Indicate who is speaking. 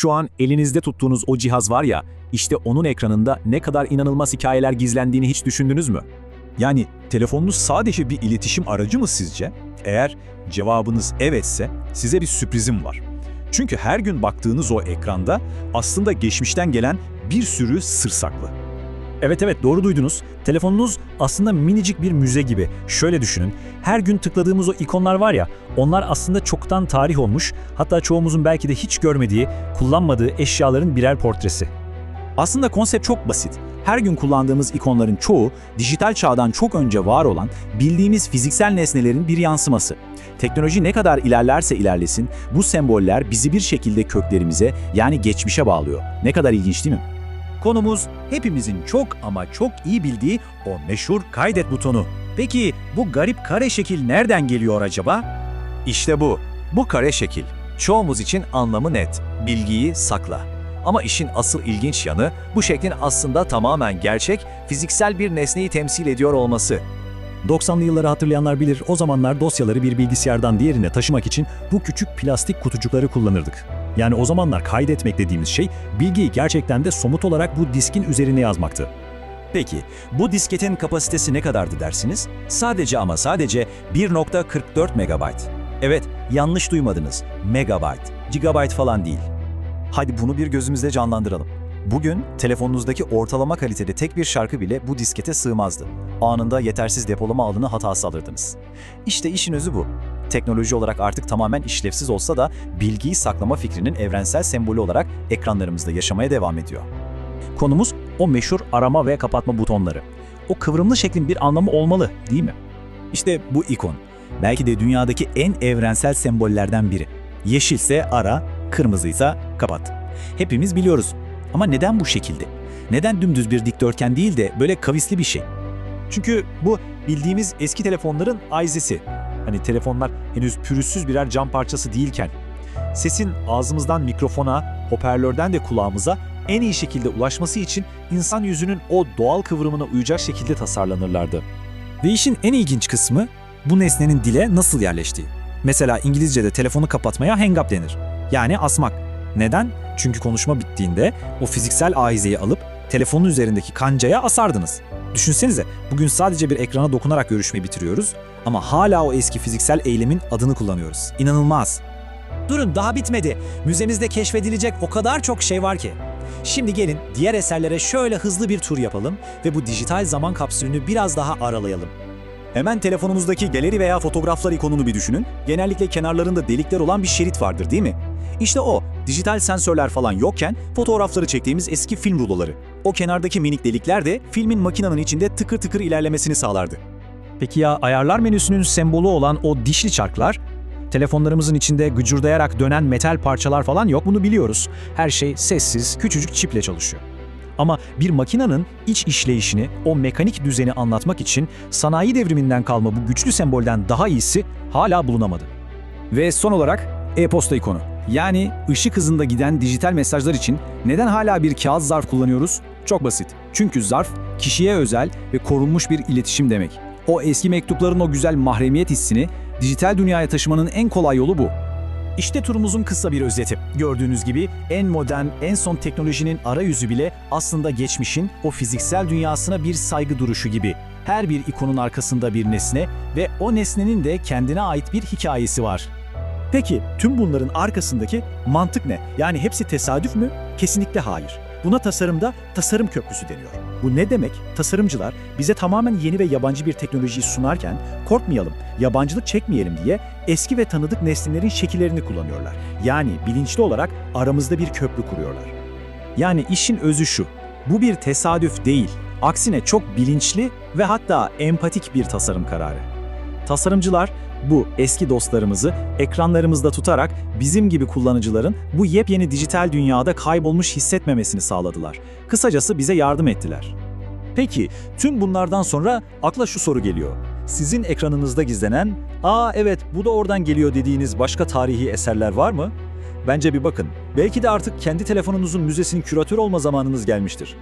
Speaker 1: Şu an elinizde tuttuğunuz o cihaz var ya, işte onun ekranında ne kadar inanılmaz hikayeler gizlendiğini hiç düşündünüz mü?
Speaker 2: Yani telefonunuz sadece bir iletişim aracı mı sizce? Eğer cevabınız evetse size bir sürprizim var. Çünkü her gün baktığınız o ekranda aslında geçmişten gelen bir sürü sır saklı.
Speaker 3: Evet, doğru duydunuz. Telefonunuz aslında minicik bir müze gibi. Şöyle düşünün, her gün tıkladığımız o ikonlar var ya, onlar aslında çoktan tarih olmuş, hatta çoğumuzun belki de hiç görmediği, kullanmadığı eşyaların birer portresi.
Speaker 4: Aslında konsept çok basit. Her gün kullandığımız ikonların çoğu dijital çağdan çok önce var olan bildiğimiz fiziksel nesnelerin bir yansıması. Teknoloji ne kadar ilerlerse ilerlesin bu semboller bizi bir şekilde köklerimize yani geçmişe bağlıyor. Ne kadar ilginç değil mi?
Speaker 5: Konumuz hepimizin çok ama çok iyi bildiği o meşhur kaydet butonu. Peki bu garip kare şekil nereden geliyor acaba?
Speaker 6: İşte bu. Bu kare şekil. Çoğumuz için anlamı net. Bilgiyi sakla. Ama işin asıl ilginç yanı bu şeklin aslında tamamen gerçek, fiziksel bir nesneyi temsil ediyor olması.
Speaker 3: 90'lı yılları hatırlayanlar bilir, o zamanlar dosyaları bir bilgisayardan diğerine taşımak için bu küçük plastik kutucukları kullanırdık. Yani o zamanlar kaydetmek dediğimiz şey, bilgiyi gerçekten de somut olarak bu diskin üzerine yazmaktı.
Speaker 5: Peki bu disketin kapasitesi ne kadardı dersiniz? Sadece ama sadece 1.44 megabayt. Evet, yanlış duymadınız. Megabayt, gigabayt falan değil. Hadi bunu bir gözümüzde canlandıralım. Bugün telefonunuzdaki ortalama kalitede tek bir şarkı bile bu diskete sığmazdı. Anında yetersiz depolama alanı hatası alırdınız. İşte işin özü bu. Teknoloji olarak artık tamamen işlevsiz olsa da bilgiyi saklama fikrinin evrensel sembolü olarak ekranlarımızda yaşamaya devam ediyor.
Speaker 3: Konumuz o meşhur arama ve kapatma butonları. O kıvrımlı şeklin bir anlamı olmalı, değil mi?
Speaker 4: İşte bu ikon. Belki de dünyadaki en evrensel sembollerden biri. Yeşilse ara, kırmızıysa kapat. Hepimiz biliyoruz. Ama neden bu şekilde? Neden dümdüz bir dikdörtgen değil de böyle kavisli bir şey?
Speaker 5: Çünkü bu bildiğimiz eski telefonların ayzesi. Hani telefonlar henüz pürüzsüz birer cam parçası değilken, sesin ağzımızdan mikrofona, hoparlörden de kulağımıza en iyi şekilde ulaşması için insan yüzünün o doğal kıvrımına uyacak şekilde tasarlanırlardı.
Speaker 3: Ve işin en ilginç kısmı bu nesnenin dile nasıl yerleştiği. Mesela İngilizce'de telefonu kapatmaya hang up denir. Yani asmak. Neden? Çünkü konuşma bittiğinde o fiziksel ahizeyi alıp telefonun üzerindeki kancaya asardınız. Düşünsenize, bugün sadece bir ekrana dokunarak görüşmeyi bitiriyoruz ama hala o eski fiziksel eylemin adını kullanıyoruz. İnanılmaz.
Speaker 5: Durun, daha bitmedi. Müzemizde keşfedilecek o kadar çok şey var ki. Şimdi gelin diğer eserlere şöyle hızlı bir tur yapalım ve bu dijital zaman kapsülünü biraz daha aralayalım.
Speaker 4: Hemen telefonumuzdaki galeri veya fotoğraflar ikonunu bir düşünün. Genellikle kenarlarında delikler olan bir şerit vardır değil mi? İşte o, dijital sensörler falan yokken fotoğrafları çektiğimiz eski film ruloları. O kenardaki minik delikler de filmin makinenin içinde tıkır tıkır ilerlemesini sağlardı.
Speaker 3: Peki ya ayarlar menüsünün sembolü olan o dişli çarklar? Telefonlarımızın içinde gıcırdayarak dönen metal parçalar falan yok, bunu biliyoruz. Her şey sessiz, küçücük çiple çalışıyor. Ama bir makinenin iç işleyişini, o mekanik düzeni anlatmak için sanayi devriminden kalma bu güçlü sembolden daha iyisi hala bulunamadı.
Speaker 4: Ve son olarak e-posta ikonu. Yani ışık hızında giden dijital mesajlar için neden hala bir kağıt zarf kullanıyoruz? Çok basit. Çünkü zarf kişiye özel ve korunmuş bir iletişim demek. O eski mektupların o güzel mahremiyet hissini dijital dünyaya taşımanın en kolay yolu bu.
Speaker 5: İşte turumuzun kısa bir özeti. Gördüğünüz gibi en modern, en son teknolojinin arayüzü bile aslında geçmişin o fiziksel dünyasına bir saygı duruşu gibi. Her bir ikonun arkasında bir nesne ve o nesnenin de kendine ait bir hikayesi var. Peki tüm bunların arkasındaki mantık ne? Yani hepsi tesadüf mü? Kesinlikle hayır. Buna tasarımda tasarım köprüsü deniyor. Bu ne demek? Tasarımcılar bize tamamen yeni ve yabancı bir teknolojiyi sunarken korkmayalım, yabancılık çekmeyelim diye eski ve tanıdık nesnelerin şekillerini kullanıyorlar. Yani bilinçli olarak aramızda bir köprü kuruyorlar. Yani işin özü şu, bu bir tesadüf değil, aksine çok bilinçli ve hatta empatik bir tasarım kararı. Tasarımcılar bu eski dostlarımızı ekranlarımızda tutarak bizim gibi kullanıcıların bu yepyeni dijital dünyada kaybolmuş hissetmemesini sağladılar. Kısacası bize yardım ettiler. Peki, tüm bunlardan sonra akla şu soru geliyor. Sizin ekranınızda gizlenen, "Aa evet bu da oradan geliyor" dediğiniz başka tarihi eserler var mı? Bence bir bakın. Belki de artık kendi telefonunuzun müzesinin küratörü olma zamanınız gelmiştir.